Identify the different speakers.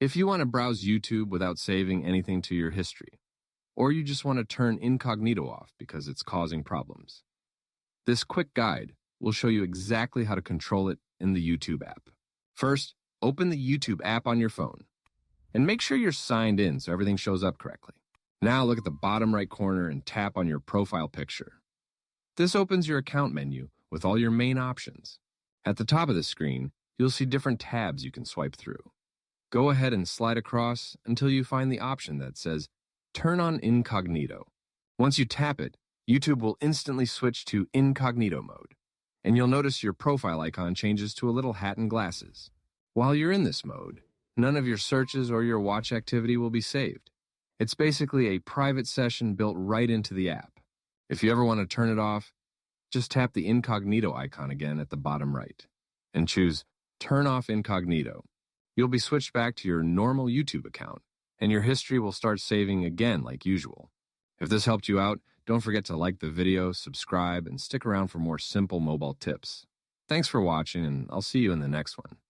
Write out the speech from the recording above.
Speaker 1: If you want to browse YouTube without saving anything to your history, or you just want to turn Incognito off because it's causing problems, this quick guide will show you exactly how to control it in the YouTube app. First, open the YouTube app on your phone, and make sure you're signed in so everything shows up correctly. Now look at the bottom right corner and tap on your profile picture. This opens your account menu with all your main options. At the top of the screen, you'll see different tabs you can swipe through. Go ahead and slide across until you find the option that says Turn on Incognito. Once you tap it, YouTube will instantly switch to Incognito mode, and you'll notice your profile icon changes to a little hat and glasses. While you're in this mode, none of your searches or your watch activity will be saved. It's basically a private session built right into the app. If you ever want to turn it off, just tap the Incognito icon again at the bottom right and choose Turn Off Incognito. You'll be switched back to your normal YouTube account, and your history will start saving again like usual. If this helped you out, don't forget to like the video, subscribe, and stick around for more simple mobile tips. Thanks for watching, and I'll see you in the next one.